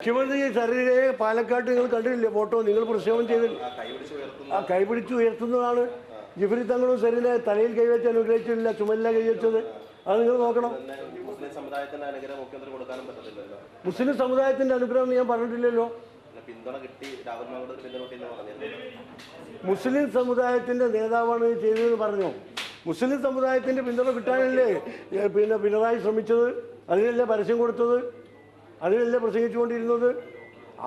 മുഖ്യമന്ത്രി സരിനെ പാലക്കാട്ട് നിങ്ങൾ കണ്ടിട്ടില്ലേ ഫോട്ടോ? നിങ്ങൾ പ്രക്ഷേപണം ചെയ്തില്ല. ആ കൈപിടിച്ച് ഉയർത്തുന്നതാണ്. ജിഫ്രി തങ്ങളും സരിനെ തലയിൽ കൈവച്ച് അനുഗ്രഹിച്ചിട്ടില്ല, ചുമലില കൈവച്ചത്. അത് നിങ്ങൾ നോക്കണം. മുസ്ലിം സമുദായത്തിന്റെ അനുഗ്രഹം ഞാൻ പറഞ്ഞിട്ടില്ലല്ലോ. മുസ്ലിം സമുദായത്തിന്റെ നേതാവാണ് ചെയ്തതെന്ന് പറഞ്ഞോ? മുസ്ലിം സമുദായത്തിന്റെ പിന്തുണ കിട്ടാനല്ലേ പിണറായി ശ്രമിച്ചത്? അതിനല്ലേ പരസ്യം കൊടുത്തത്? അതിനല്ലേ പ്രസംഗിച്ചുകൊണ്ടിരുന്നത്?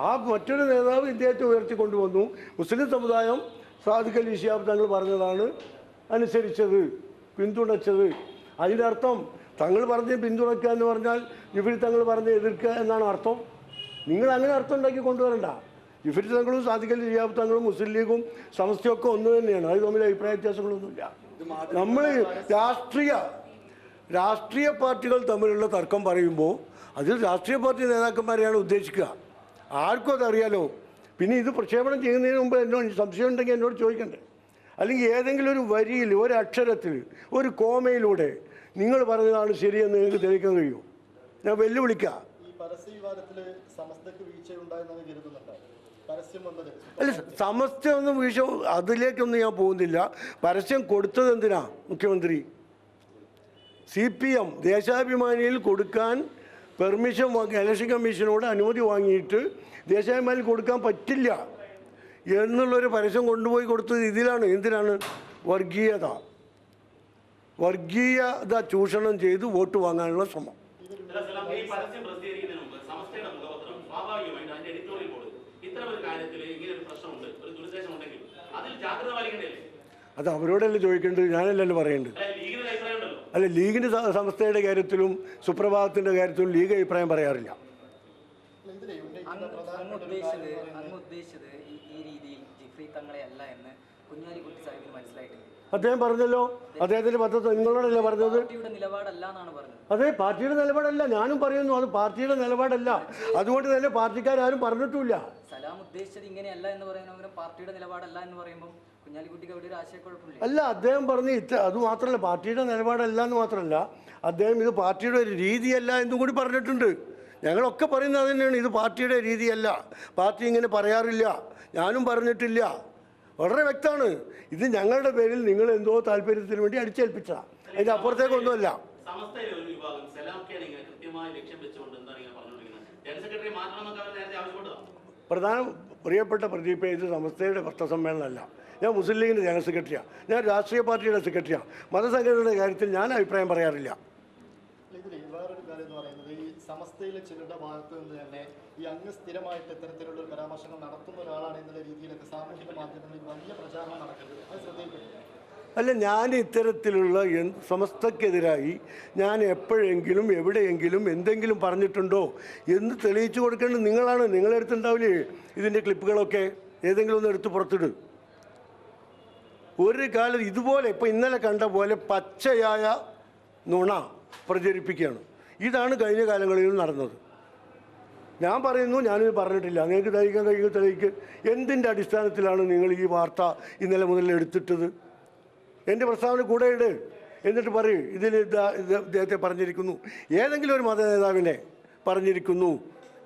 ആ മറ്റൊരു നേതാവ് ഇദ്ദേഹത്തെ ഉയർത്തിക്കൊണ്ടുവന്നു. മുസ്ലിം സമുദായം സാദിഖ് അലി ശിഹാബ് തങ്ങൾ പറഞ്ഞതാണ് അനുസരിച്ചത്, പിന്തുണച്ചത്. അതിൻ്റെ അർത്ഥം തങ്ങൾ പറഞ്ഞ് പിന്തുണയ്ക്കുക എന്ന് പറഞ്ഞാൽ ജിഫ്രി തങ്ങൾ പറഞ്ഞ് എതിർക്കുക എന്നാണ് അർത്ഥം. നിങ്ങൾ അങ്ങനെ അർത്ഥം ഉണ്ടാക്കി കൊണ്ടുവരണ്ട. ജിഫ്രി തങ്ങളും സാദിഖ് അലി ശിഹാബ് തങ്ങളും മുസ്ലിം ലീഗും സമസ്തയൊക്കെ ഒന്ന് തന്നെയാണ്. അത് തമ്മിൽ അഭിപ്രായ വ്യത്യാസങ്ങളൊന്നുമില്ല. നമ്മൾ രാഷ്ട്രീയ പാർട്ടികൾ തമ്മിലുള്ള തർക്കം പറയുമ്പോൾ അതിൽ രാഷ്ട്രീയ പാർട്ടി നേതാക്കന്മാരെയാണ് ഉദ്ദേശിക്കുക. ആർക്കും അതറിയാലോ. പിന്നെ ഇത് പ്രക്ഷേപണം ചെയ്യുന്നതിന് മുമ്പ് എന്നോട് സംശയം ഉണ്ടെങ്കിൽ എന്നോട് ചോദിക്കണ്ടേ? അല്ലെങ്കിൽ ഏതെങ്കിലും ഒരു വരിയിൽ, ഒരു അക്ഷരത്തിൽ, ഒരു കോമയിലൂടെ നിങ്ങൾ പറഞ്ഞതാണ് ശരിയെന്ന് നിങ്ങൾക്ക് തെളിയിക്കാൻ കഴിയുമോ? ഞാൻ വെല്ലുവിളിക്കാം. അല്ല, സമസ്തയൊന്നും വീഴ്ച അതിലേക്കൊന്നും ഞാൻ പോകുന്നില്ല. പരസ്യം കൊടുത്തത് എന്തിനാ? മുഖ്യമന്ത്രി CPM ദേശാഭിമാനിയിൽ കൊടുക്കാൻ പെർമിഷൻ വാങ്ങി, ഇലക്ഷൻ കമ്മീഷനോട് അനുമതി വാങ്ങിയിട്ട് ദേശാഭിമാനിയിൽ കൊടുക്കാൻ പറ്റില്ല എന്നുള്ളൊരു പരസ്യം കൊണ്ടുപോയി കൊടുത്തത് ഇതിലാണ്. എന്തിനാണ്? വർഗീയത ചൂഷണം ചെയ്ത് വോട്ട് വാങ്ങാനുള്ള ശ്രമം. അത് അവരോടല്ലേ ചോദിക്കേണ്ടത്, ഞാനല്ലല്ലോ പറയേണ്ടത്. അല്ല, ലീഗിൻ്റെ സംസ്ഥയുടെ കാര്യത്തിലും സുപ്രഭാതത്തിൻ്റെ കാര്യത്തിലും ലീഗ് അഭിപ്രായം പറയാറില്ല. അദ്ദേഹം പറഞ്ഞല്ലോ, അദ്ദേഹത്തിന്റെ പത്രത്തിൽ നിങ്ങളോടല്ലേ പറഞ്ഞത്? അതെ, പാർട്ടിയുടെ നിലപാടല്ല. ഞാനും പറയുന്നു അത് പാർട്ടിയുടെ നിലപാടല്ല. അതുകൊണ്ട് തന്നെ പാർട്ടിക്കാരും പറഞ്ഞിട്ടില്ല. അല്ല, അദ്ദേഹം പറഞ്ഞ് അത് മാത്രമല്ല, പാർട്ടിയുടെ നിലപാടല്ല എന്ന് മാത്രമല്ല, അദ്ദേഹം ഇത് പാർട്ടിയുടെ ഒരു രീതിയല്ല എന്നും കൂടി പറഞ്ഞിട്ടുണ്ട്. ഞങ്ങളൊക്കെ പറയുന്നത് തന്നെയാണ്, ഇത് പാർട്ടിയുടെ രീതിയല്ല, പാർട്ടി ഇങ്ങനെ പറയാറില്ല, ഞാനും പറഞ്ഞിട്ടില്ല. വളരെ വ്യക്തമാണ്. ഇത് ഞങ്ങളുടെ പേരിൽ നിങ്ങൾ എന്തോ താല്പര്യത്തിന് വേണ്ടി അടിച്ചേൽപ്പിച്ചതാണ്. അതിൻ്റെ അപ്പുറത്തേക്കൊന്നുമല്ല. പ്രിയപ്പെട്ട പ്രദീപ്, ഇത് സമസ്തയുടെ പത്രസമ്മേളനമല്ല. ഞാൻ മുസ്ലിം ലീഗിൻ്റെ ജനറൽ സെക്രട്ടറിയാണ്. ഞാൻ രാഷ്ട്രീയ പാർട്ടിയുടെ സെക്രട്ടറിയാണ്. മതസംഘടനയുടെ കാര്യത്തിൽ ഞാൻ അഭിപ്രായം പറയാറില്ല. വേറൊരു കാര്യം എന്ന് പറയുന്നത്, ഈ സമസ്തയിലെ ചിലരുടെ ഭാഗത്ത് നിന്ന് തന്നെ ഈ അങ്ങ് സ്ഥിരമായിട്ട് ഇത്തരത്തിലുള്ള പരാമർശങ്ങൾ നടത്തുന്ന ഒരാളാണ് എന്നുള്ള രീതിയിലൊക്കെ സാമൂഹിക മാധ്യമങ്ങളിൽ വലിയ പ്രചാരണം നടക്കുന്നത്. അത് ശ്രദ്ധയിൽപ്പെട്ടു. അല്ല, ഞാൻ ഇത്തരത്തിലുള്ള സമസ്തക്കെതിരായി ഞാൻ എപ്പോഴെങ്കിലും എവിടെയെങ്കിലും എന്തെങ്കിലും പറഞ്ഞിട്ടുണ്ടോ എന്ന് തെളിയിച്ചു കൊടുക്കേണ്ടത് നിങ്ങളാണ്. നിങ്ങളെടുത്തുണ്ടാവില്ലേ ഇതിൻ്റെ ക്ലിപ്പുകളൊക്കെ? ഏതെങ്കിലും ഒന്ന് എടുത്ത് പുറത്തിടും. ഒരു കാലം ഇതുപോലെ ഇപ്പോൾ ഇന്നലെ കണ്ട പോലെ പച്ചയായ നുണ പ്രചരിപ്പിക്കുകയാണ്. ഇതാണ് കഴിഞ്ഞ കാലങ്ങളിൽ നടന്നത്. ഞാൻ പറയുന്നു, ഞാനിത് പറഞ്ഞിട്ടില്ല. നിങ്ങൾക്ക് തെളിയിക്കാൻ കഴിയുമെങ്കിൽ തെളിയിക്ക്. എന്തിൻ്റെ അടിസ്ഥാനത്തിലാണ് നിങ്ങൾ ഈ വാർത്ത ഇന്നലെ മുതൽ എടുത്തിട്ടത്? എൻ്റെ പ്രസ്താവന കൂടെ ഇട്. എന്നിട്ട് പറയൂ, ഇതിൽ ഇദ്ദേഹത്തെ പറഞ്ഞിരിക്കുന്നു, ഏതെങ്കിലും ഒരു മത നേതാവിനെ പറഞ്ഞിരിക്കുന്നു.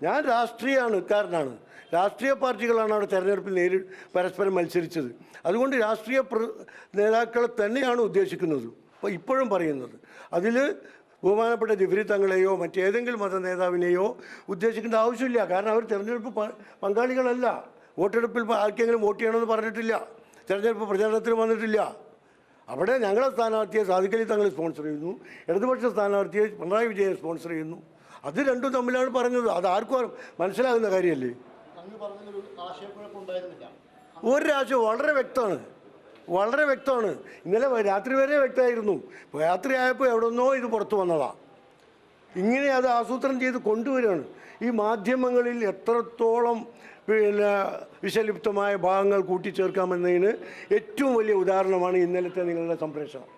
ഞാൻ രാഷ്ട്രീയക്കാരനാണ്. രാഷ്ട്രീയ പാർട്ടികളാണ് അവിടെ തെരഞ്ഞെടുപ്പിൽ പരസ്പരം മത്സരിച്ചത്. അതുകൊണ്ട് രാഷ്ട്രീയ നേതാക്കളെ തന്നെയാണ് ഉദ്ദേശിക്കുന്നത്. അപ്പോൾ ഇപ്പോഴും പറയുന്നത് അതിൽ ബഹുമാനപ്പെട്ട ജിഫ്രി തങ്ങളെയോ മറ്റേതെങ്കിലും മത നേതാവിനെയോ ഉദ്ദേശിക്കേണ്ട ആവശ്യമില്ല. കാരണം അവർ തെരഞ്ഞെടുപ്പ് പങ്കാളികളല്ല. വോട്ടെടുപ്പിൽ ആർക്കെങ്കിലും വോട്ട് ചെയ്യണമെന്ന് പറഞ്ഞിട്ടില്ല. തെരഞ്ഞെടുപ്പ് പ്രചാരണത്തിന് വന്നിട്ടില്ല. അവിടെ ഞങ്ങളെ സ്ഥാനാർത്ഥിയെ സാദിഖ് അലി തങ്ങൾ സ്പോൺസർ ചെയ്യുന്നു, ഇടതുപക്ഷ സ്ഥാനാർത്ഥിയെ പിണറായി വിജയൻ സ്പോൺസർ ചെയ്യുന്നു. അത് രണ്ടും തമ്മിലാണ് പറഞ്ഞത്. അത് ആർക്കും മനസ്സിലാകുന്ന കാര്യമല്ലേ? ഒരാശയം വളരെ വ്യക്തമാണ്. ഇന്നലെ രാത്രി വരെ വ്യക്തമായിരുന്നു. രാത്രി ആയപ്പോൾ എവിടെ നിന്നോ ഇത് പുറത്തു വന്നതാണ്. ഇങ്ങനെ അത് ആസൂത്രണം ചെയ്ത് കൊണ്ടുവരികയാണ്. ഈ മാധ്യമങ്ങളിൽ എത്രത്തോളം വിഷലിപ്തമായ ഭാഗങ്ങൾ കൂട്ടിച്ചേർക്കാമെന്നതിന് ഏറ്റവും വലിയ ഉദാഹരണമാണ് ഇന്നലത്തെ നിങ്ങളുടെ സംപ്രേഷണം.